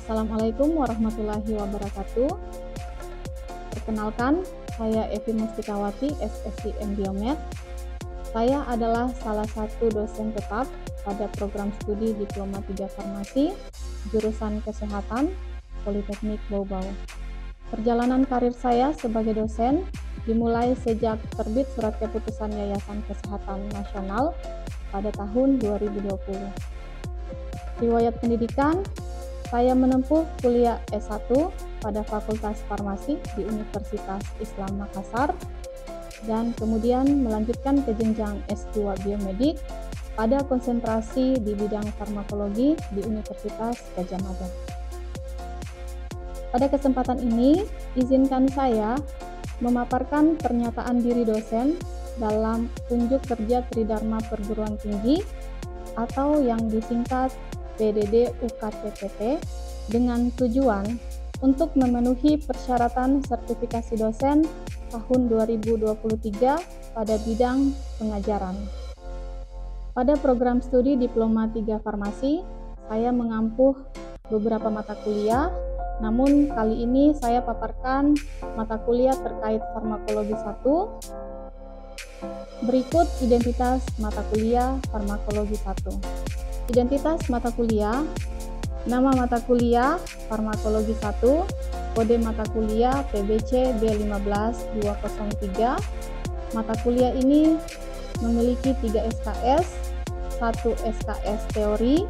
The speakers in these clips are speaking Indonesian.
Assalamualaikum warahmatullahi wabarakatuh. Perkenalkan, saya Evi Mustikawati, SSI Biomed. Saya adalah salah satu dosen tetap pada program studi Diploma 3 Farmasi, jurusan Kesehatan, Politeknik Bau-Bau. Perjalanan karir saya sebagai dosen dimulai sejak terbit Surat Keputusan Yayasan Kesehatan Nasional pada tahun 2020. Riwayat pendidikan, saya menempuh kuliah S1 pada Fakultas Farmasi di Universitas Islam Makassar dan kemudian melanjutkan ke jenjang S2 Biomedik pada konsentrasi di bidang farmakologi di Universitas Gadjah Mada. Pada kesempatan ini, izinkan saya memaparkan pernyataan diri dosen dalam Unjuk Kerja Tridharma Perguruan Tinggi atau yang disingkat PDD UKTPT dengan tujuan untuk memenuhi persyaratan sertifikasi dosen tahun 2023 pada bidang pengajaran. Pada program studi Diploma 3 Farmasi, saya mengampuh beberapa mata kuliah, namun kali ini saya paparkan mata kuliah terkait farmakologi 1. Berikut identitas mata kuliah farmakologi 1. Identitas mata kuliah, nama mata kuliah farmakologi 1, kode mata kuliah PBC B15203. Mata kuliah ini memiliki 3 SKS, 1 SKS teori,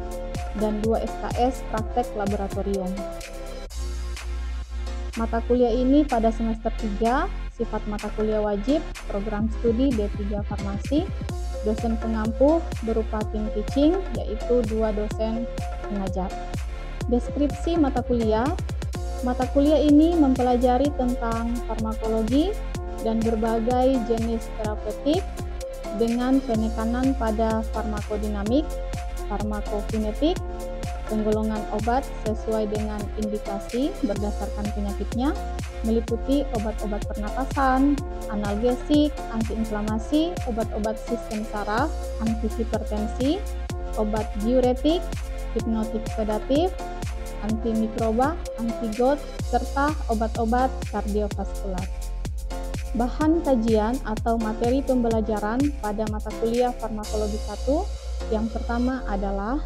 dan 2 SKS praktek laboratorium. Mata kuliah ini pada semester 3, sifat mata kuliah wajib, program studi D3 Farmasi, dosen pengampuh berupa tim teaching, yaitu 2 dosen pengajar. Deskripsi mata kuliah ini mempelajari tentang farmakologi dan berbagai jenis terapeutik dengan penekanan pada farmakodinamik, farmakokinetik, penggolongan obat sesuai dengan indikasi berdasarkan penyakitnya, meliputi obat-obat pernapasan, analgesik, antiinflamasi, obat-obat sistem saraf, antihipertensi, obat diuretik, hipnotik sedatif, antimikroba, antigot, serta obat-obat kardiovaskular. Bahan kajian atau materi pembelajaran pada mata kuliah farmakologi 1 yang pertama adalah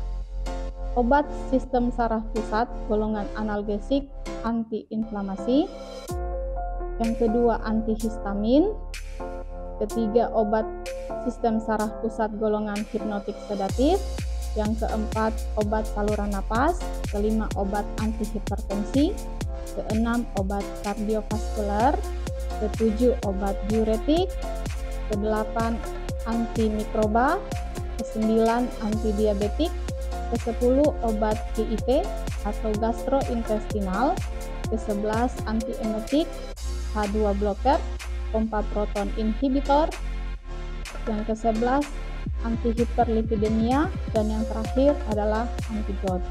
obat sistem saraf pusat golongan analgesik antiinflamasi, yang kedua antihistamin, ketiga obat sistem saraf pusat golongan hipnotik sedatif, yang keempat obat saluran napas, kelima obat antihipertensi, keenam obat kardiovaskular, ketujuh obat diuretik, kedelapan antimikroba, kesembilan antidiabetik, ke-10 obat GIT atau gastrointestinal, ke-11 antiemetik, H2 blocker, pompa proton inhibitor, yang ke-11 antihiperlipidemia, dan yang terakhir adalah antigot.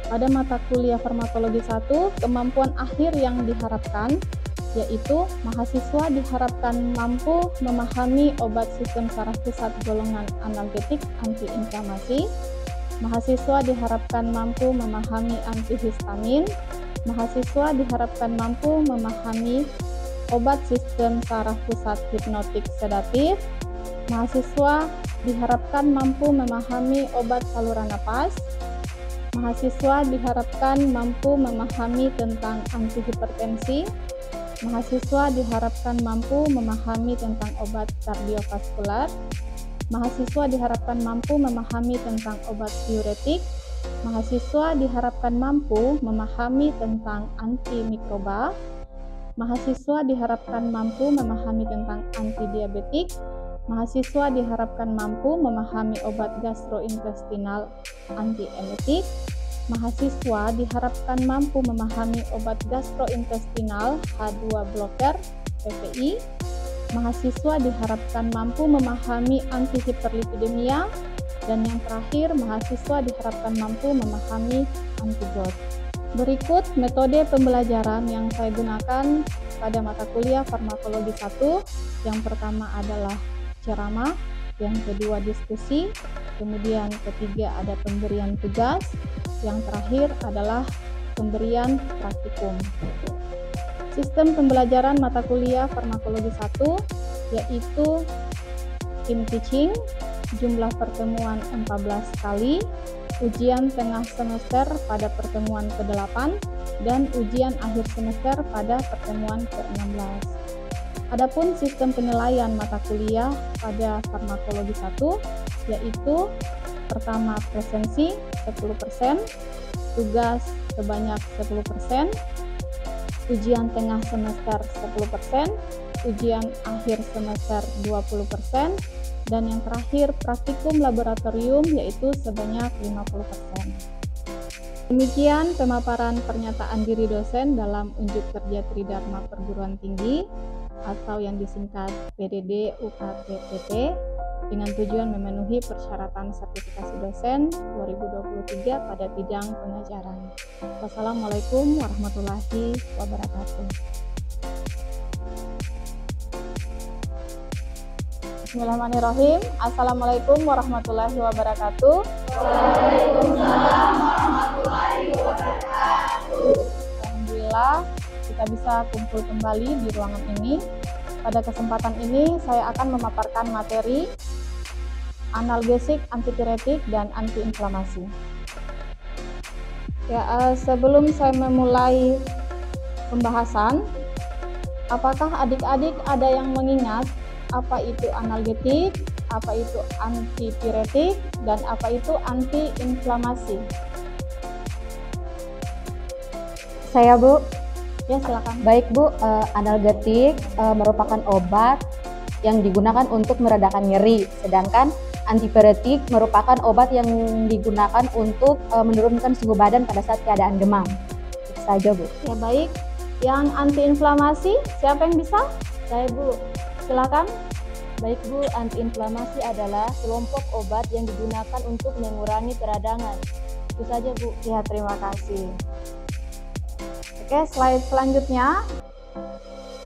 Pada mata kuliah farmakologi 1, kemampuan akhir yang diharapkan yaitu mahasiswa diharapkan mampu memahami obat sistem saraf pusat golongan analgetik antiinflamasi, mahasiswa diharapkan mampu memahami antihistamin, mahasiswa diharapkan mampu memahami obat sistem saraf pusat hipnotik sedatif, mahasiswa diharapkan mampu memahami obat saluran napas, mahasiswa diharapkan mampu memahami tentang antihipertensi, mahasiswa diharapkan mampu memahami tentang obat kardiovaskular, mahasiswa diharapkan mampu memahami tentang obat diuretik, mahasiswa diharapkan mampu memahami tentang antimikroba, mahasiswa diharapkan mampu memahami tentang antidiabetik, mahasiswa diharapkan mampu memahami obat gastrointestinal antiemetik, mahasiswa diharapkan mampu memahami obat gastrointestinal H2 blocker PPI, mahasiswa diharapkan mampu memahami antihiperlipidemia, dan yang terakhir mahasiswa diharapkan mampu memahami antigot. Berikut metode pembelajaran yang saya gunakan pada mata kuliah farmakologi 1. Yang pertama adalah ceramah, yang kedua diskusi, kemudian ketiga ada pemberian tugas, yang terakhir adalah pemberian praktikum. Sistem pembelajaran mata kuliah farmakologi 1 yaitu team teaching, jumlah pertemuan 14 kali, ujian tengah semester pada pertemuan ke-8, dan ujian akhir semester pada pertemuan ke-16. Adapun sistem penilaian mata kuliah pada farmakologi 1 yaitu pertama presensi 10%, tugas sebanyak 10%, ujian tengah semester 10%, ujian akhir semester 20%, dan yang terakhir praktikum laboratorium yaitu sebanyak 50%. Demikian pemaparan pernyataan diri dosen dalam unjuk kerja Tridharma Perguruan Tinggi atau yang disingkat PDD UKT-PT dengan tujuan memenuhi persyaratan sertifikasi dosen 2023 pada bidang pengajaran. Wassalamualaikum warahmatullahi wabarakatuh. Bismillahirrahmanirrahim. Assalamualaikum warahmatullahi wabarakatuh. Waalaikumsalam warahmatullahi wabarakatuh. Alhamdulillah kita bisa kumpul kembali di ruangan ini. Pada kesempatan ini saya akan memaparkan materi analgesik, antipiretik, dan antiinflamasi. Ya, sebelum saya memulai pembahasan, apakah adik-adik ada yang mengingat apa itu analgetik, apa itu antipiretik, dan apa itu antiinflamasi? Saya, Bu. Ya, silakan. Baik, Bu. Analgetik merupakan obat yang digunakan untuk meredakan nyeri, sedangkan antipiretik merupakan obat yang digunakan untuk menurunkan suhu badan pada saat keadaan demam. Itu saja, Bu. Ya, baik. Yang antiinflamasi, siapa yang bisa? Saya, Bu. Silakan. Baik, Bu. Antiinflamasi adalah kelompok obat yang digunakan untuk mengurangi peradangan. Itu saja, Bu. Ya, terima kasih. Oke, slide selanjutnya.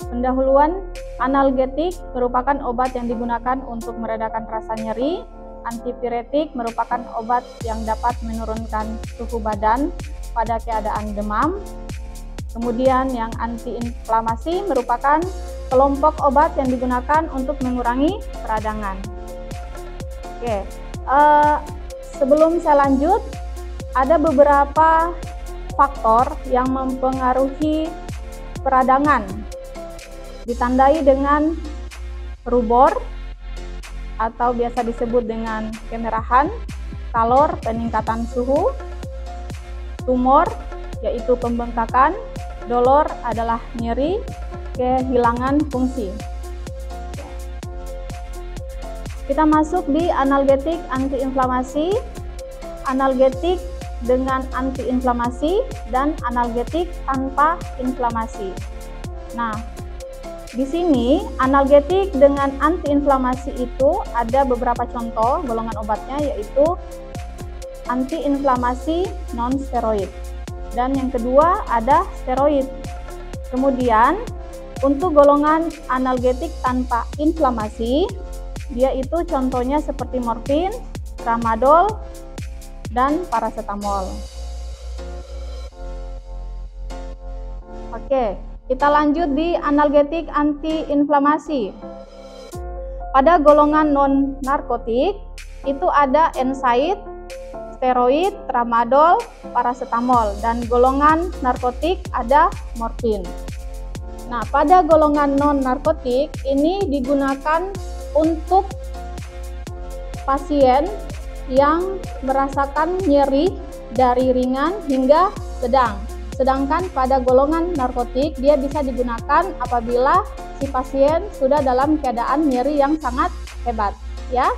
Pendahuluan, analgetik merupakan obat yang digunakan untuk meredakan rasa nyeri. Antipiretik merupakan obat yang dapat menurunkan suhu badan pada keadaan demam. Kemudian yang antiinflamasi merupakan kelompok obat yang digunakan untuk mengurangi peradangan. Oke, sebelum saya lanjut, ada beberapa faktor yang mempengaruhi peradangan, ditandai dengan rubor atau biasa disebut dengan kemerahan, kalor peningkatan suhu, tumor yaitu pembengkakan, dolor adalah nyeri, kehilangan fungsi. Kita masuk di analgetik antiinflamasi, analgetik dengan antiinflamasi, dan analgetik tanpa inflamasi. Nah, di sini analgetik dengan antiinflamasi itu ada beberapa contoh golongan obatnya, yaitu antiinflamasi non-steroid, dan yang kedua ada steroid. Kemudian untuk golongan analgetik tanpa inflamasi, dia itu contohnya seperti morfin, tramadol, dan paracetamol. Oke, kita lanjut di analgetik antiinflamasi. Pada golongan non-narkotik, itu ada NSAID, steroid, tramadol, paracetamol, dan golongan narkotik ada morfin. Nah, pada golongan non-narkotik ini digunakan untuk pasien yang merasakan nyeri dari ringan hingga sedang. Sedangkan pada golongan narkotik dia bisa digunakan apabila si pasien sudah dalam keadaan nyeri yang sangat hebat, ya.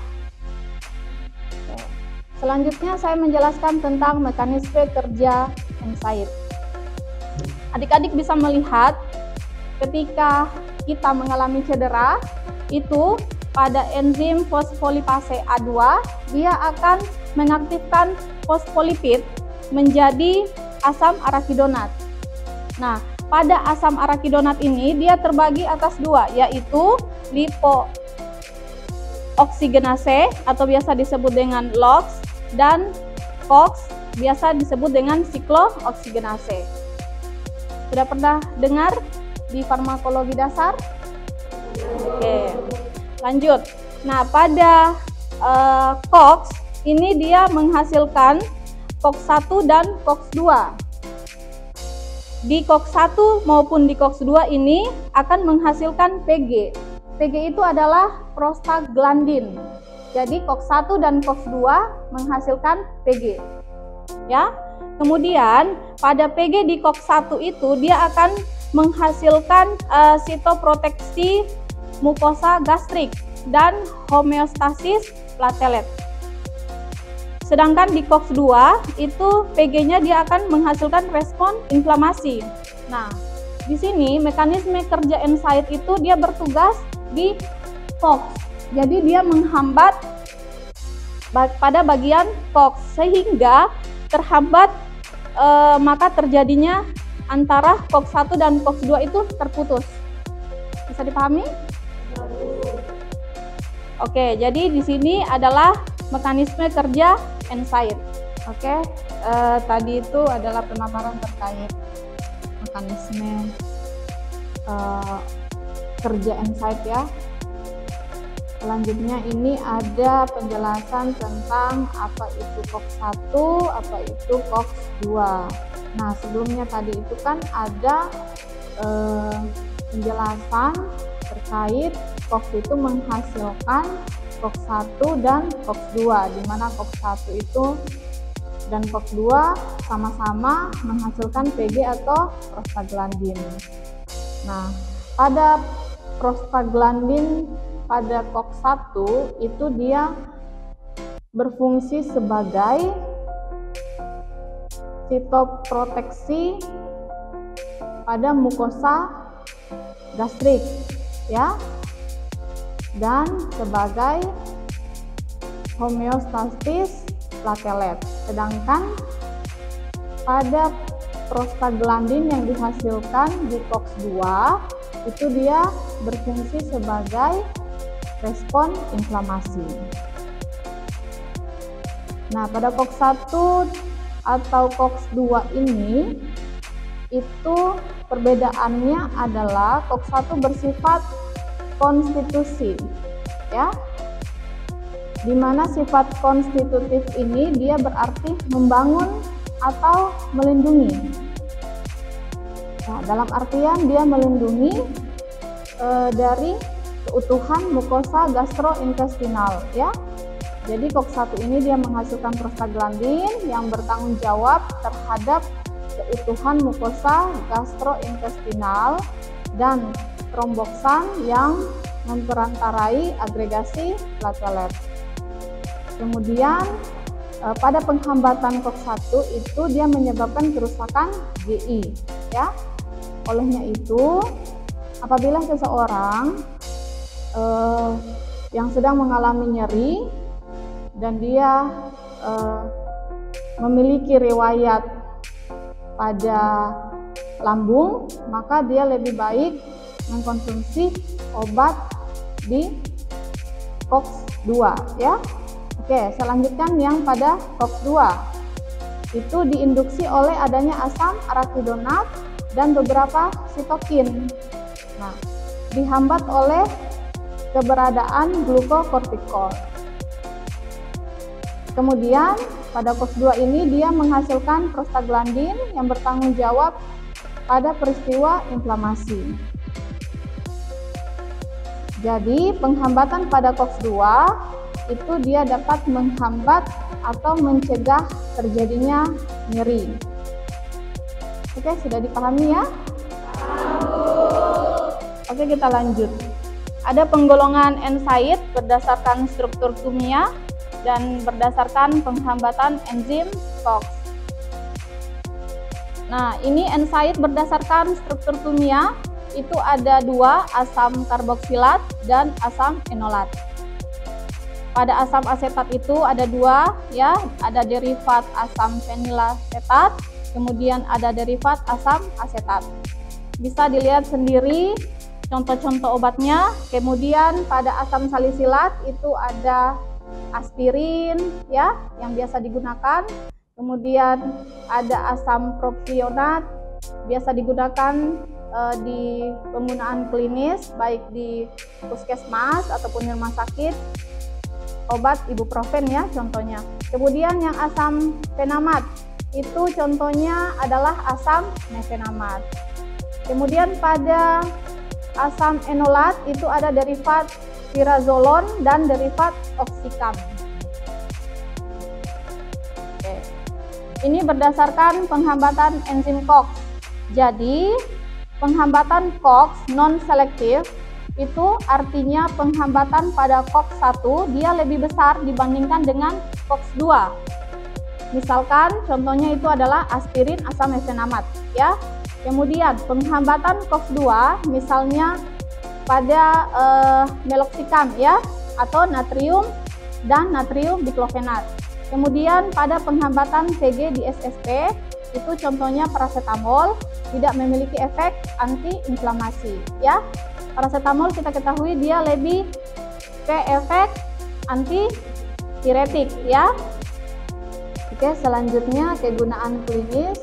Selanjutnya saya menjelaskan tentang mekanisme kerja NSAID. Adik-adik bisa melihat ketika kita mengalami cedera, itu pada enzim fosfolipase A2, dia akan mengaktifkan fosfolipid menjadi asam arakidonat. Nah, pada asam arakidonat ini dia terbagi atas dua, yaitu lipooksigenase atau biasa disebut dengan LOX dan COX biasa disebut dengan siklooksigenase. Sudah pernah dengar di farmakologi dasar? Oke, lanjut. Nah, pada COX ini dia menghasilkan COX-1 dan COX-2. Di COX-1 maupun di COX-2 ini akan menghasilkan PG. PG itu adalah prostaglandin. Jadi COX-1 dan COX-2 menghasilkan PG. Ya. Kemudian pada PG di COX-1 itu dia akan menghasilkan sitoproteksi mukosa gastrik dan homeostasis platelet. Sedangkan di COX-2 itu PG-nya dia akan menghasilkan respon inflamasi. Nah, di sini mekanisme kerja NSAID itu dia bertugas di COX. Jadi dia menghambat pada bagian COX sehingga terhambat, maka terjadinya antara COX-1 dan COX-2 itu terputus. Bisa dipahami? Oke, jadi di sini adalah mekanisme kerja NSAID. Oke, tadi itu adalah pemaparan terkait mekanisme kerja NSAID ya. Selanjutnya ini ada penjelasan tentang apa itu COX-1, apa itu COX-2. Nah, sebelumnya tadi itu kan ada penjelasan terkait COX itu menghasilkan COX-1 dan COX-2, di mana COX-1 itu dan COX-2 sama-sama menghasilkan PG atau prostaglandin. Nah, pada prostaglandin pada COX-1 itu dia berfungsi sebagai sitoproteksi pada mukosa gastrik ya, dan sebagai homeostasis platelet. Sedangkan pada prostaglandin yang dihasilkan di COX-2 itu dia berfungsi sebagai respon inflamasi. Nah, pada COX-1 atau COX-2 ini itu perbedaannya adalah COX-1 bersifat konstitusi ya. Dimana sifat konstitutif ini dia berarti membangun atau melindungi. Nah, dalam artian dia melindungi dari keutuhan mukosa gastrointestinal ya. Jadi COX-1 ini dia menghasilkan prostaglandin yang bertanggung jawab terhadap keutuhan mukosa gastrointestinal dan tromboksan yang memperantarai agregasi platelet. Kemudian pada penghambatan COX-1 itu dia menyebabkan kerusakan GI ya. Olehnya itu apabila seseorang yang sedang mengalami nyeri dan dia memiliki riwayat pada lambung, maka dia lebih baik mengkonsumsi obat di COX-2 ya. Oke, selanjutnya yang pada COX-2 itu diinduksi oleh adanya asam arakidonat dan beberapa sitokin. Nah, dihambat oleh keberadaan glukokortikol. Kemudian pada COX-2 ini dia menghasilkan prostaglandin yang bertanggung jawab pada peristiwa inflamasi. Jadi penghambatan pada COX-2 itu dia dapat menghambat atau mencegah terjadinya nyeri. Oke, sudah dipahami ya? Oke, kita lanjut. Ada penggolongan NSAID berdasarkan struktur kimia dan berdasarkan penghambatan enzim COX. Nah, ini NSAID berdasarkan struktur kimia itu ada dua, asam karboksilat dan asam enolat. Pada asam asetat itu ada dua ya, ada derivat asam fenilasetat, kemudian ada derivat asam asetat. Bisa dilihat sendiri contoh-contoh obatnya. Kemudian pada asam salisilat itu ada aspirin ya yang biasa digunakan. Kemudian ada asam propionat, biasa digunakan di penggunaan klinis baik di puskesmas ataupun di rumah sakit, obat ibuprofen ya contohnya. Kemudian yang asam fenamat itu contohnya adalah asam mefenamat. Kemudian pada asam enolat itu ada derivat pirazolon dan derivat oksikam. Oke. Ini berdasarkan penghambatan enzim COX. Jadi, penghambatan COX non-selektif itu artinya penghambatan pada COX-1 dia lebih besar dibandingkan dengan COX-2. Misalkan contohnya itu adalah aspirin asam mefenamat ya. Kemudian penghambatan COX-2 misalnya pada meloxicam ya atau natrium dan natrium diklofenat. Kemudian pada penghambatan Cg di SSP itu contohnya paracetamol tidak memiliki efek antiinflamasi ya. Paracetamol kita ketahui dia lebih ke efek antipiretik ya. Oke, selanjutnya kegunaan klinis.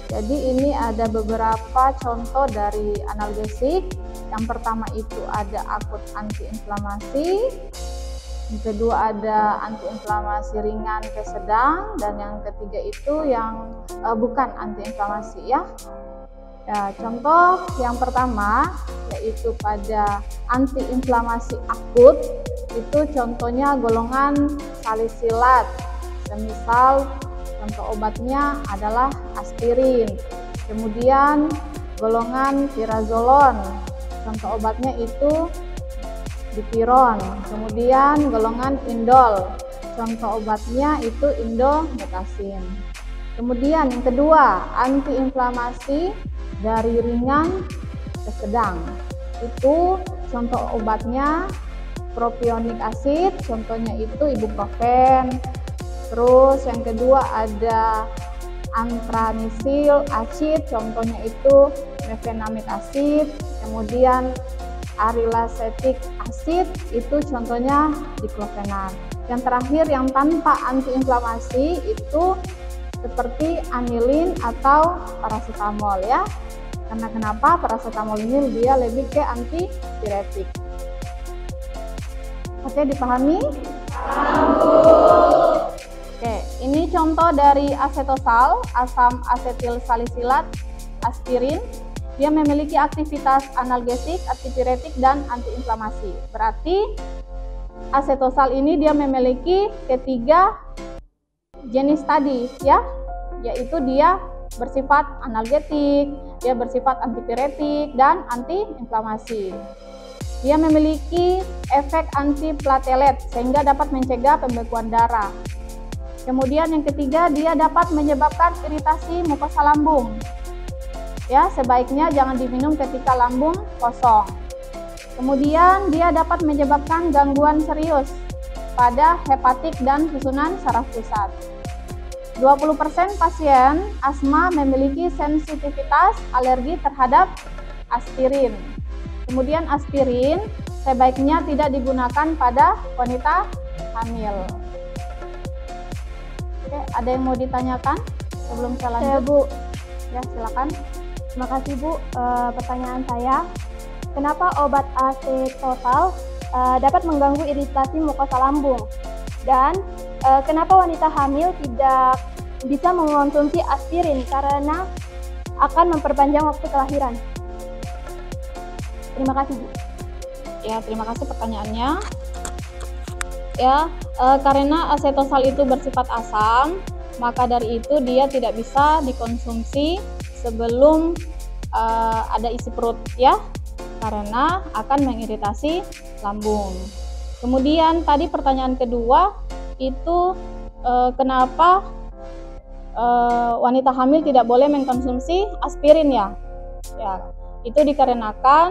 Jadi ini ada beberapa contoh dari analgesik. Yang pertama itu ada akut antiinflamasi. Yang kedua ada antiinflamasi ringan ke sedang, dan yang ketiga itu yang bukan antiinflamasi ya. Ya, contoh yang pertama yaitu pada antiinflamasi akut itu contohnya golongan salisilat. Semisal contoh obatnya adalah aspirin. Kemudian golongan pirazolon, contoh obatnya itu dipiron. Kemudian golongan indol, contoh obatnya itu indometasin. Kemudian yang kedua, antiinflamasi dari ringan ke sedang. Itu contoh obatnya propionik acid, contohnya itu ibuprofen. Terus yang kedua ada antranisil acid, contohnya itu mefenamid acid. Kemudian arilacetic acid itu contohnya diklofenak. Yang terakhir yang tanpa antiinflamasi itu seperti anilin atau paracetamol ya. Karena kenapa? Paracetamol ini dia lebih ke antipiretik. Oke, dipahami? Oke, ini contoh dari asetosal, asam asetil salisilat, aspirin. Dia memiliki aktivitas analgesik, antipiretik, dan antiinflamasi. Berarti asetosal ini dia memiliki ketiga jenis tadi ya, yaitu dia bersifat analgetik, dia bersifat antipiretik, dan antiinflamasi. Dia memiliki efek antiplatelet sehingga dapat mencegah pembekuan darah. Kemudian yang ketiga, dia dapat menyebabkan iritasi mukosa lambung. Ya, sebaiknya jangan diminum ketika lambung kosong. Kemudian dia dapat menyebabkan gangguan serius pada hepatik dan susunan saraf pusat. 20% pasien asma memiliki sensitivitas alergi terhadap aspirin. Kemudian aspirin sebaiknya tidak digunakan pada wanita hamil. Oke, ada yang mau ditanyakan sebelum saya lanjut? Bu. Ya, silakan. Terima kasih Bu. Pertanyaan saya, kenapa obat asetosal dapat mengganggu iritasi mukosa lambung? Dan kenapa wanita hamil tidak bisa mengonsumsi aspirin karena akan memperpanjang waktu kelahiran? Terima kasih Bu. Ya, terima kasih pertanyaannya. Ya, karena asetosal itu bersifat asam, maka dari itu dia tidak bisa dikonsumsi sebelum ada isi perut ya, karena akan mengiritasi lambung. Kemudian tadi pertanyaan kedua itu kenapa wanita hamil tidak boleh mengkonsumsi aspirin ya? Ya, itu dikarenakan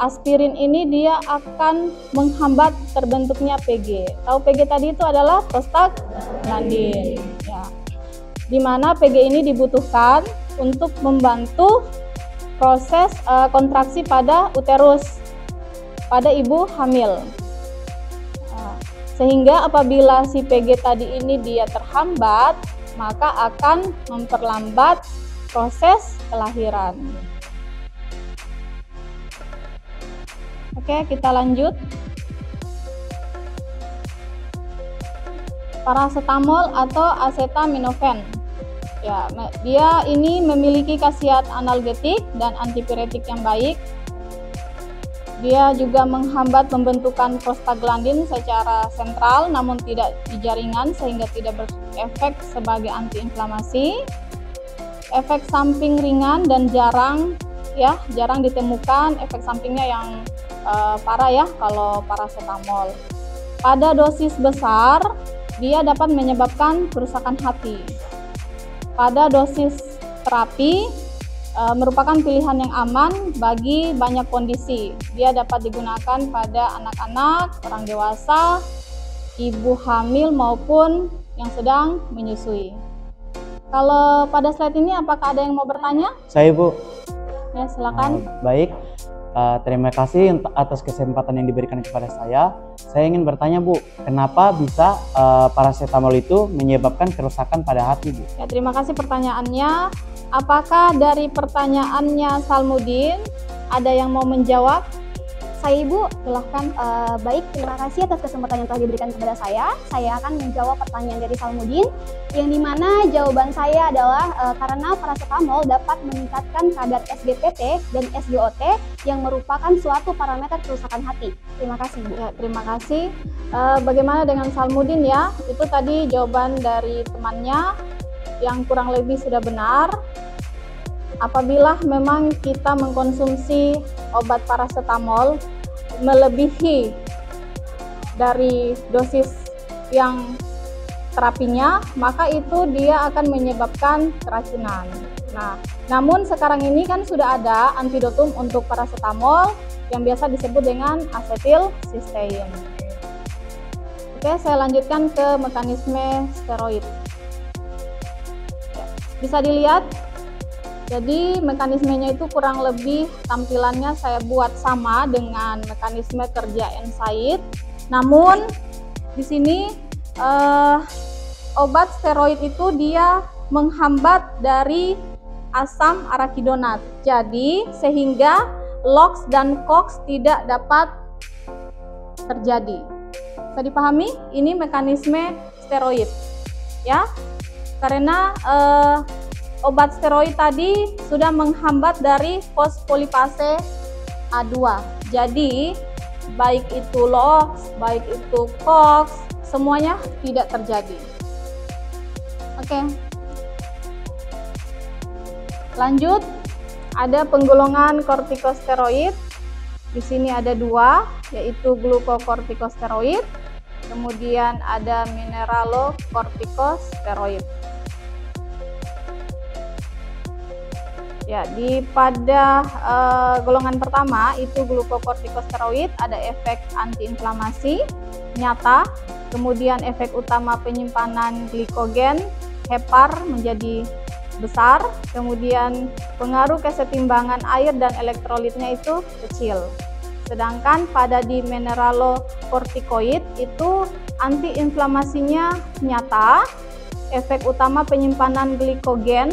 aspirin ini dia akan menghambat terbentuknya PG. Tahu PG tadi itu adalah prostaglandin ya. Di mana PG ini dibutuhkan untuk membantu proses kontraksi pada uterus pada ibu hamil. Sehingga apabila si PG tadi ini dia terhambat, maka akan memperlambat proses kelahiran. Oke, kita lanjut. Paracetamol atau acetaminophen. Ya, dia ini memiliki khasiat analgetik dan antipiretik yang baik. Dia juga menghambat pembentukan prostaglandin secara sentral namun tidak di jaringan sehingga tidak berefek sebagai antiinflamasi. Efek samping ringan dan jarang ditemukan efek sampingnya yang parah ya kalau paracetamol. Pada dosis besar dia dapat menyebabkan kerusakan hati. Pada dosis terapi merupakan pilihan yang aman bagi banyak kondisi. Dia dapat digunakan pada anak-anak, orang dewasa, ibu hamil maupun yang sedang menyusui. Kalau pada slide ini apakah ada yang mau bertanya? Saya, Bu. Ya, silakan. Baik. Terima kasih atas kesempatan yang diberikan kepada saya. Saya ingin bertanya, Bu, kenapa bisa paracetamol itu menyebabkan kerusakan pada hati, Bu? Ya, terima kasih pertanyaannya. Apakah dari pertanyaannya Salmudin ada yang mau menjawab? Saya Ibu, silahkan. Baik, terima kasih atas kesempatan yang telah diberikan kepada saya. Saya akan menjawab pertanyaan dari Salmudin, yang dimana jawaban saya adalah karena paracetamol dapat meningkatkan kadar SGPT dan SGOT yang merupakan suatu parameter kerusakan hati. Terima kasih, Bu. Ya, terima kasih. Bagaimana dengan Salmudin ya? Itu tadi jawaban dari temannya yang kurang lebih sudah benar. Apabila memang kita mengkonsumsi obat paracetamol melebihi dari dosis yang terapinya, maka itu dia akan menyebabkan keracunan. Nah, namun sekarang ini kan sudah ada antidotum untuk paracetamol yang biasa disebut dengan asetilsistein. Oke, saya lanjutkan ke mekanisme steroid. Bisa dilihat. Jadi mekanismenya itu kurang lebih tampilannya saya buat sama dengan mekanisme kerja NSAID. Namun di sini obat steroid itu dia menghambat dari asam arakidonat. Jadi sehingga LOX dan COX tidak dapat terjadi. Bisa dipahami? Ini mekanisme steroid. Ya. Karena obat steroid tadi sudah menghambat dari fosfolipase A2. Jadi, baik itu LOX, baik itu COX, semuanya tidak terjadi. Oke. Lanjut, ada penggolongan kortikosteroid. Di sini ada dua, yaitu glukokortikosteroid, kemudian ada mineralokortikosteroid. Ya, pada golongan pertama itu glukokortikosteroid ada efek antiinflamasi nyata, kemudian efek utama penyimpanan glikogen hepar menjadi besar, kemudian pengaruh kesetimbangan air dan elektrolitnya itu kecil. Sedangkan pada di mineralokortikoid itu antiinflamasinya nyata, efek utama penyimpanan glikogen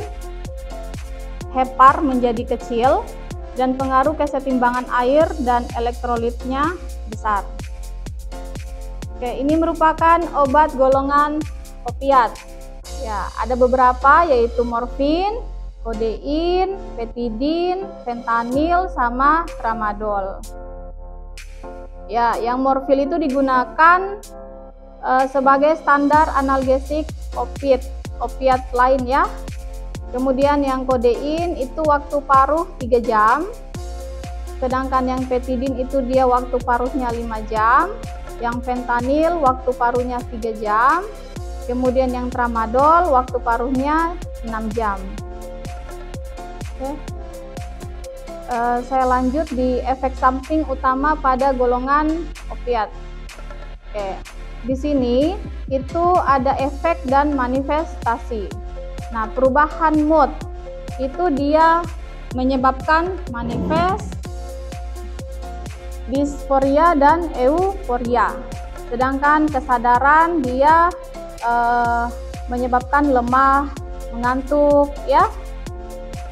hepar menjadi kecil, dan pengaruh kesetimbangan air dan elektrolitnya besar. Oke, ini merupakan obat golongan opiat. Ya, ada beberapa yaitu morfin, kodein, petidin, fentanil, sama tramadol. Ya, yang morfin itu digunakan sebagai standar analgesik opiat lain ya. Kemudian yang kodein itu waktu paruh 3 jam, sedangkan yang petidin itu dia waktu paruhnya 5 jam, yang fentanil waktu paruhnya 3 jam, kemudian yang tramadol waktu paruhnya 6 jam. Oke. Saya lanjut di efek samping utama pada golongan opiat. Oke. Di sini itu ada efek dan manifestasi. Nah, perubahan mood itu dia menyebabkan manifest, disforia, dan euforia. Sedangkan kesadaran dia menyebabkan lemah, mengantuk ya.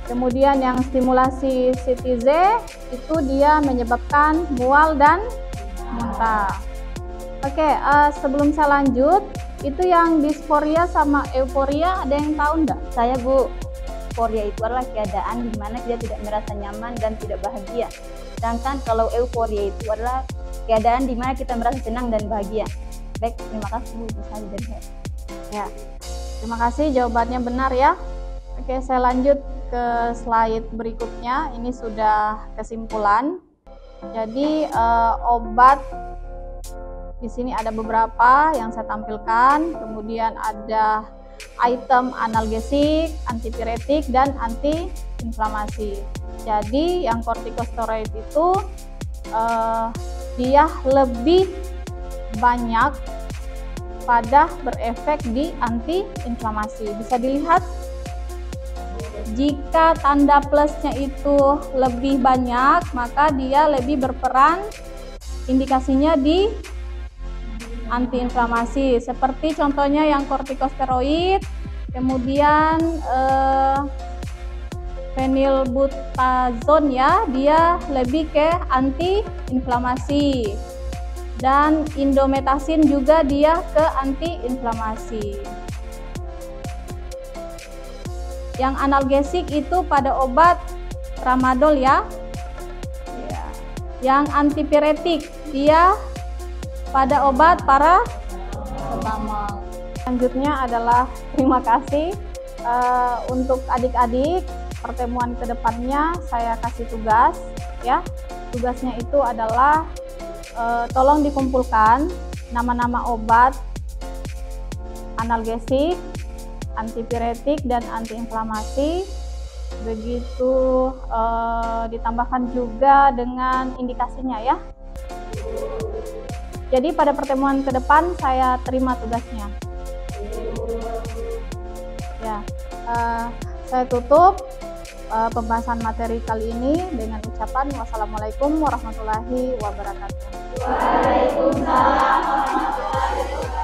Kemudian yang stimulasi CTZ itu dia menyebabkan mual dan muntah. Oke, sebelum saya lanjut, itu yang disforia sama euforia ada yang tahu enggak? Saya Bu, euforia itu adalah keadaan di mana kita tidak merasa nyaman dan tidak bahagia. Sedangkan kalau euforia itu adalah keadaan di mana kita merasa senang dan bahagia. Baik, terima kasih Bu, bisa dari saya. Ya, terima kasih jawabannya benar ya. Oke, saya lanjut ke slide berikutnya. Ini sudah kesimpulan. Jadi obat di sini ada beberapa yang saya tampilkan. Kemudian ada item analgesik, antipiretik, dan antiinflamasi. Jadi yang kortikosteroid itu dia lebih banyak pada berefek di antiinflamasi. Bisa dilihat jika tanda plusnya itu lebih banyak, maka dia lebih berperan indikasinya di antiinflamasi. Seperti contohnya yang kortikosteroid, kemudian phenylbutazone ya, dia lebih ke antiinflamasi. Dan indometasin juga dia ke antiinflamasi. Yang analgesik itu pada obat tramadol ya. Yang antipiretik dia pada obat paracetamol. Selanjutnya adalah terima kasih untuk adik-adik. Pertemuan kedepannya saya kasih tugas ya. Tugasnya itu adalah tolong dikumpulkan nama-nama obat analgesik, antipiretik, dan antiinflamasi. Begitu ditambahkan juga dengan indikasinya ya. Jadi pada pertemuan ke depan saya terima tugasnya. Ya, saya tutup pembahasan materi kali ini dengan ucapan wassalamualaikum warahmatullahi wabarakatuh. Waalaikumsalam warahmatullahi wabarakatuh.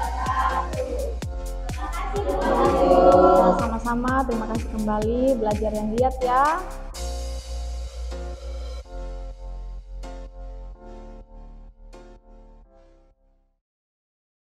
Sama-sama, terima kasih kembali, belajar yang giat ya.